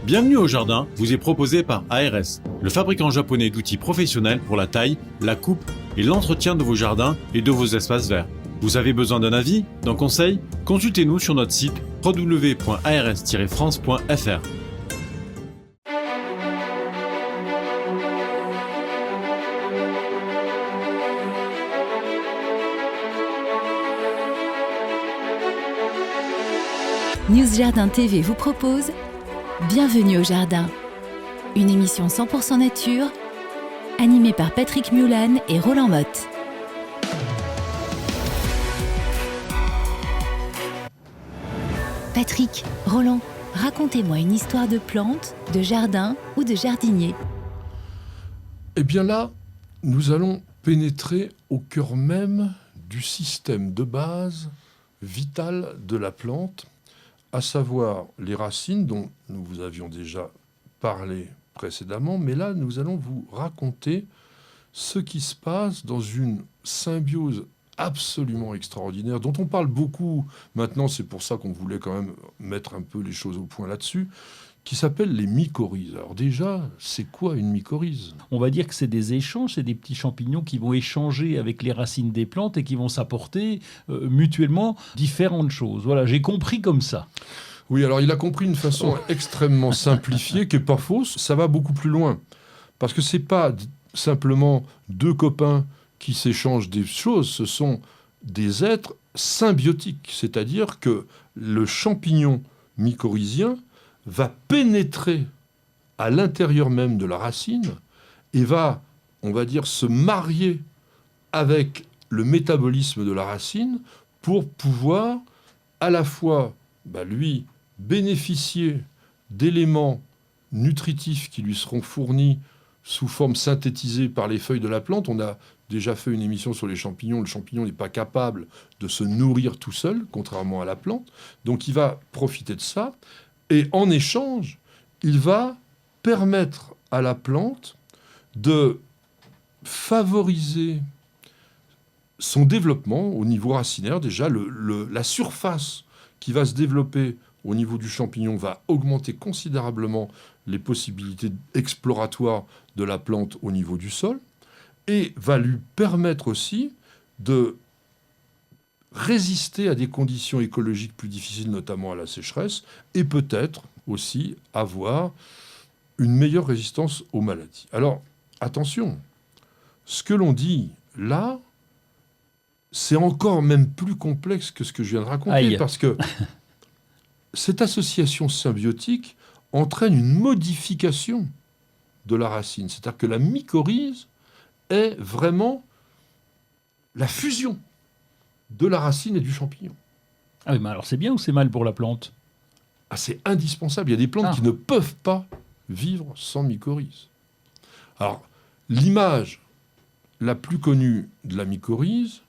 Bienvenue au jardin vous est proposé par ARS, le fabricant japonais d'outils professionnels pour la taille, la coupe et l'entretien de vos jardins et de vos espaces verts. Vous avez besoin d'un avis, d'un conseil? Consultez-nous sur notre site www.ars-france.fr. News Jardin TV vous propose Bienvenue au Jardin, une émission 100% nature, animée par Patrick Mulan et Roland Motte. Patrick, Roland, racontez-moi une histoire de plante, de jardin ou de jardinier. Eh bien là, nous allons pénétrer au cœur même du système de base vital de la plante, à savoir les racines dont nous vous avions déjà parlé précédemment, mais là, nous allons vous raconter ce qui se passe dans une symbiose absolument extraordinaire, dont on parle beaucoup maintenant, c'est pour ça qu'on voulait quand même mettre un peu les choses au point là-dessus, qui s'appelle les mycorhizes. Alors déjà, c'est quoi une mycorhize ? On va dire que c'est des échanges, c'est des petits champignons qui vont échanger avec les racines des plantes et qui vont s'apporter mutuellement différentes choses. Voilà, j'ai compris comme ça. Oui, alors il a compris d'une façon extrêmement simplifiée, qui n'est pas fausse. Ça va beaucoup plus loin. Parce que ce n'est pas simplement deux copains qui s'échangent des choses, ce sont des êtres symbiotiques. C'est-à-dire que le champignon mycorhizien va pénétrer à l'intérieur même de la racine et va, on va dire, se marier avec le métabolisme de la racine pour pouvoir à la fois, lui, bénéficier d'éléments nutritifs qui lui seront fournis sous forme synthétisée par les feuilles de la plante. On a déjà fait une émission sur les champignons. Le champignon n'est pas capable de se nourrir tout seul, contrairement à la plante. Donc il va profiter de ça. Et en échange, il va permettre à la plante de favoriser son développement au niveau racinaire. Déjà, la surface qui va se développer au niveau du champignon va augmenter considérablement les possibilités exploratoires de la plante au niveau du sol et va lui permettre aussi de résister à des conditions écologiques plus difficiles, notamment à la sécheresse, et peut-être aussi avoir une meilleure résistance aux maladies. Alors, attention, ce que l'on dit là, c'est encore même plus complexe que ce que je viens de raconter, parce que cette association symbiotique entraîne une modification de la racine. C'est-à-dire que la mycorhize est vraiment la fusion de la racine et du champignon. Ah oui, mais alors c'est bien ou c'est mal pour la plante ? Ah, c'est indispensable. Il y a des plantes qui ne peuvent pas vivre sans mycorhize. Alors, l'image la plus connue de la mycorhize,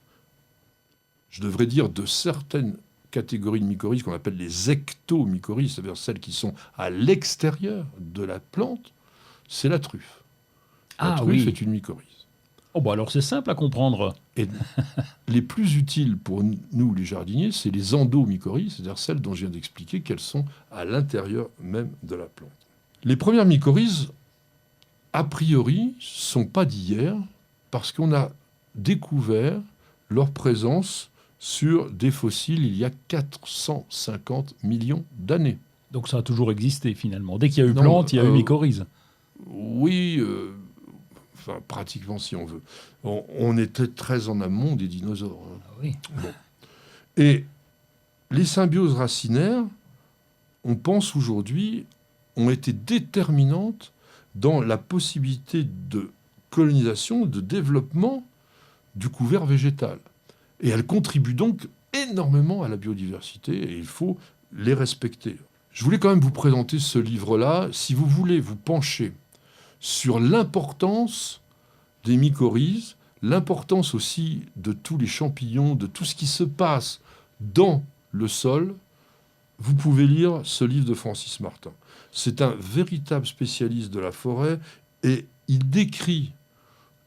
je devrais dire de certaines catégories de mycorhizes qu'on appelle les ectomycorhizes, c'est-à-dire celles qui sont à l'extérieur de la plante, c'est la truffe. La truffe est une mycorhize. Oh bah alors c'est simple à comprendre. Et les plus utiles pour nous, les jardiniers, c'est les endomycorhizes, c'est-à-dire celles dont je viens d'expliquer qu'elles sont à l'intérieur même de la plante. Les premières mycorhizes, a priori, sont pas d'hier, parce qu'on a découvert leur présence sur des fossiles il y a 450 millions d'années. Donc ça a toujours existé finalement. Dès qu'il y a eu plante, il y a eu mycorhize. Oui, enfin, pratiquement si on veut. On était très en amont des dinosaures. Hein. Ah oui. Bon. Et les symbioses racinaires, on pense aujourd'hui, ont été déterminantes dans la possibilité de colonisation, de développement du couvert végétal. Et elles contribuent donc énormément à la biodiversité et il faut les respecter. Je voulais quand même vous présenter ce livre-là. Si vous voulez vous pencher sur l'importance des mycorhizes, l'importance aussi de tous les champignons, de tout ce qui se passe dans le sol, vous pouvez lire ce livre de Francis Martin. C'est un véritable spécialiste de la forêt et il décrit,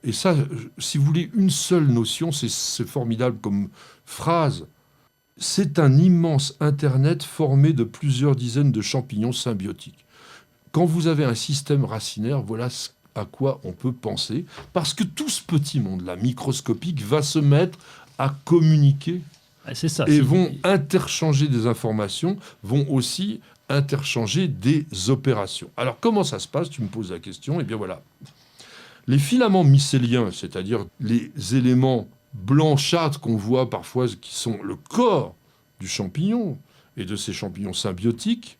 et ça, si vous voulez une seule notion, c'est formidable comme phrase, c'est un immense Internet formé de plusieurs dizaines de champignons symbiotiques. quand vous avez un système racinaire, voilà à quoi on peut penser, parce que tout ce petit monde-là, microscopique, va se mettre à communiquer C'est ça. et vont interchanger des informations, vont aussi interchanger des opérations. Alors, comment ça se passe ? Tu me poses la question. Eh bien, voilà. Les filaments mycéliens, c'est-à-dire les éléments blanchâtres qu'on voit parfois, qui sont le corps du champignon et de ces champignons symbiotiques,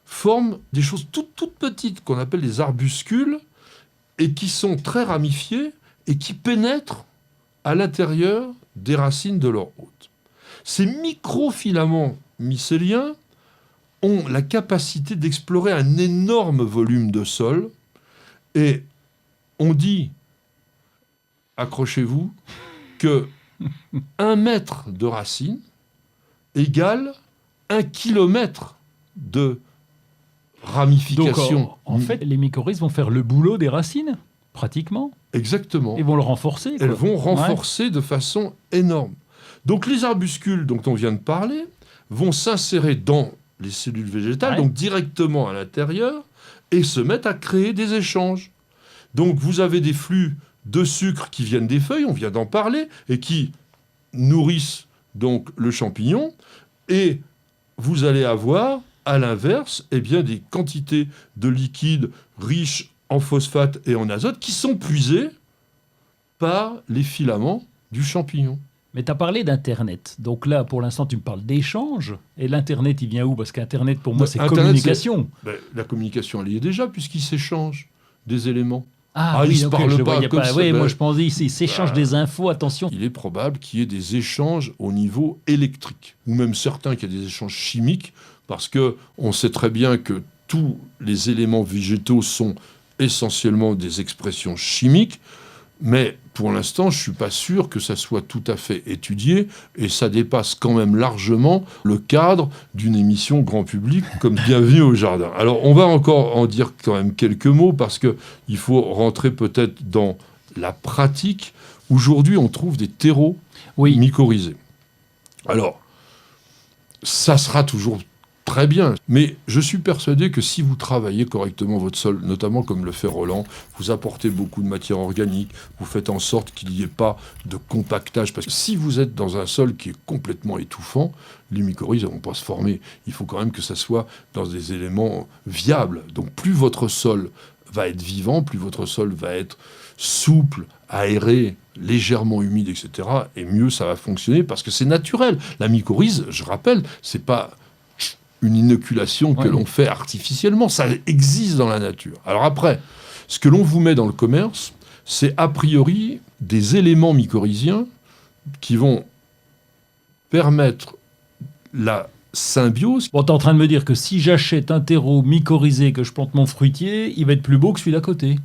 forment des choses toutes petites qu'on appelle des arbuscules et qui sont très ramifiés et qui pénètrent à l'intérieur des racines de leur hôte. Ces microfilaments mycéliens ont la capacité d'explorer un énorme volume de sol et on dit, accrochez-vous, que 1 mètre de racine égale 1 kilomètre de ramification. Donc, en fait, les mycorhizes vont faire le boulot des racines, pratiquement. Exactement. Ils vont le renforcer. Elles vont renforcer de façon énorme. Donc les arbuscules dont on vient de parler vont s'insérer dans les cellules végétales, donc directement à l'intérieur, et se mettre à créer des échanges. Donc vous avez des flux de sucre qui viennent des feuilles, on vient d'en parler, et qui nourrissent donc le champignon, et vous allez avoir, à l'inverse, eh bien, des quantités de liquides riches en phosphate et en azote qui sont puisés par les filaments du champignon. Mais tu as parlé d'Internet. Donc là, pour l'instant, tu me parles d'échange. Et l'Internet, il vient où ? Parce qu'Internet, pour moi, c'est Internet, communication. La communication, elle y est déjà, puisqu'ils s'échangent des éléments. Oui, ils se parlent je pas voyais comme pas. ça. Oui, moi, je pensais, ils s'échangent des infos, attention. Il est probable qu'il y ait des échanges au niveau électrique, ou même certains qu'il y ait des échanges chimiques, parce qu'on sait très bien que tous les éléments végétaux sont essentiellement des expressions chimiques, mais pour l'instant, je ne suis pas sûr que ça soit tout à fait étudié, et ça dépasse quand même largement le cadre d'une émission grand public comme Bienvenue au Jardin. Alors, on va encore en dire quand même quelques mots, parce qu'il faut rentrer peut-être dans la pratique. Aujourd'hui, on trouve des terreaux mycorhizés. Alors, ça sera toujours très bien, mais je suis persuadé que si vous travaillez correctement votre sol, notamment comme le fait Roland, vous apportez beaucoup de matière organique, vous faites en sorte qu'il n'y ait pas de compactage, parce que si vous êtes dans un sol qui est complètement étouffant, les mycorhizes ne vont pas se former. Il faut quand même que ça soit dans des éléments viables. Donc plus votre sol va être vivant, plus votre sol va être souple, aéré, légèrement humide, etc., et mieux ça va fonctionner, parce que c'est naturel. La mycorhize, je rappelle, c'est pas une inoculation que l'on fait artificiellement, ça existe dans la nature. Alors après, ce que l'on vous met dans le commerce, c'est a priori des éléments mycorhiziens qui vont permettre la symbiose. Bon, t'es en train de me dire que si j'achète un terreau mycorhizé, que je plante mon fruitier, il va être plus beau que celui d'à côté.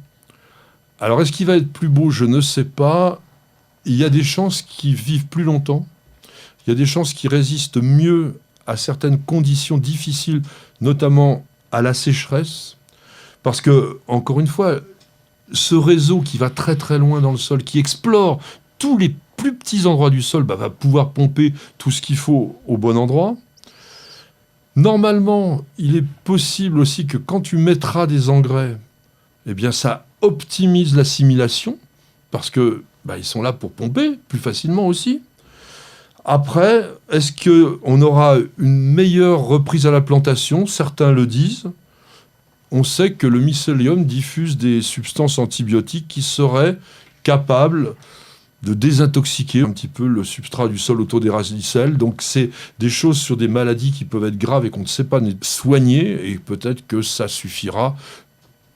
Alors est-ce qu'il va être plus beau ? Je ne sais pas. Il y a des chances qu'il vive plus longtemps. Il y a des chances qu'il résiste mieux à certaines conditions difficiles, notamment à la sécheresse, parce que, encore une fois, ce réseau qui va très très loin dans le sol, qui explore tous les plus petits endroits du sol, va pouvoir pomper tout ce qu'il faut au bon endroit. Normalement, il est possible aussi que quand tu mettras des engrais, eh bien ça optimise l'assimilation, parce que ils sont là pour pomper plus facilement aussi. Après, est-ce qu'on aura une meilleure reprise à la plantation ? Certains le disent. On sait que le mycélium diffuse des substances antibiotiques qui seraient capables de désintoxiquer un petit peu le substrat du sol autour des radicelles. Donc c'est des choses sur des maladies qui peuvent être graves et qu'on ne sait pas soigner, et peut-être que ça suffira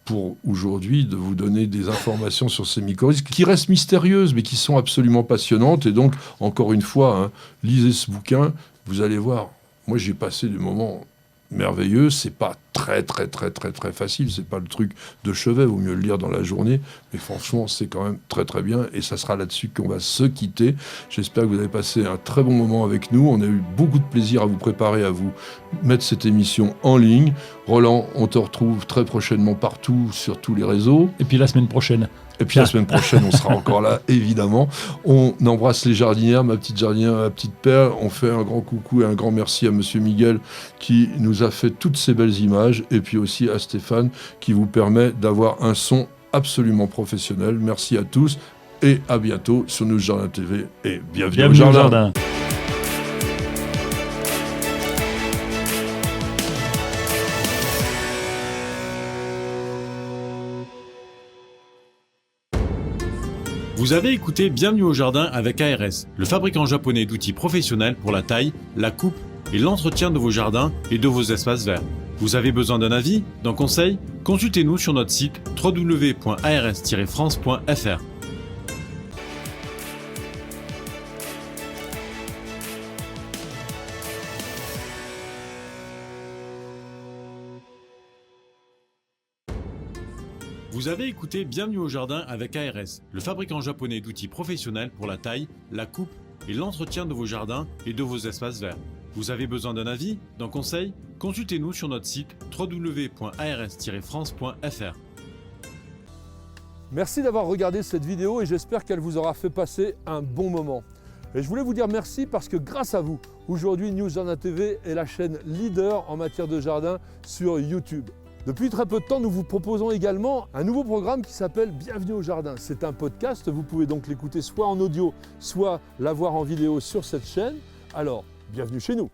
pour aujourd'hui de vous donner des informations sur ces mycorhizes qui restent mystérieuses mais qui sont absolument passionnantes. Et donc, encore une fois, lisez ce bouquin, vous allez voir. Moi, j'ai passé des moments merveilleux. C'est pas très facile. C'est pas le truc de chevet. Vaut mieux le lire dans la journée. Mais franchement, c'est quand même très très bien. Et ça sera là-dessus qu'on va se quitter. J'espère que vous avez passé un très bon moment avec nous. On a eu beaucoup de plaisir à vous préparer, à vous mettre cette émission en ligne. Roland, on te retrouve très prochainement partout sur tous les réseaux. Et puis la semaine prochaine. Et puis la semaine prochaine, on sera encore là, évidemment. On embrasse les jardinières, ma petite jardinière, ma petite perle. On fait un grand coucou et un grand merci à Monsieur Miguel qui nous a fait toutes ces belles images. Et puis aussi à Stéphane qui vous permet d'avoir un son absolument professionnel. Merci à tous et à bientôt sur News Jardin TV. Et bienvenue au jardin. Vous avez écouté Bienvenue au jardin avec ARS, le fabricant japonais d'outils professionnels pour la taille, la coupe et l'entretien de vos jardins et de vos espaces verts. Vous avez besoin d'un avis, d'un conseil? Consultez-nous sur notre site www.ars-france.fr. Vous avez écouté Bienvenue au jardin avec ARS, le fabricant japonais d'outils professionnels pour la taille, la coupe et l'entretien de vos jardins et de vos espaces verts. Vous avez besoin d'un avis, d'un conseil? Consultez-nous sur notre site www.ars-france.fr. Merci d'avoir regardé cette vidéo et j'espère qu'elle vous aura fait passer un bon moment. Et je voulais vous dire merci parce que grâce à vous, aujourd'hui News Jardin TV est la chaîne leader en matière de jardin sur YouTube. Depuis très peu de temps, nous vous proposons également un nouveau programme qui s'appelle Bienvenue au jardin. C'est un podcast, vous pouvez donc l'écouter soit en audio, soit l'avoir en vidéo sur cette chaîne. Alors, bienvenue chez nous.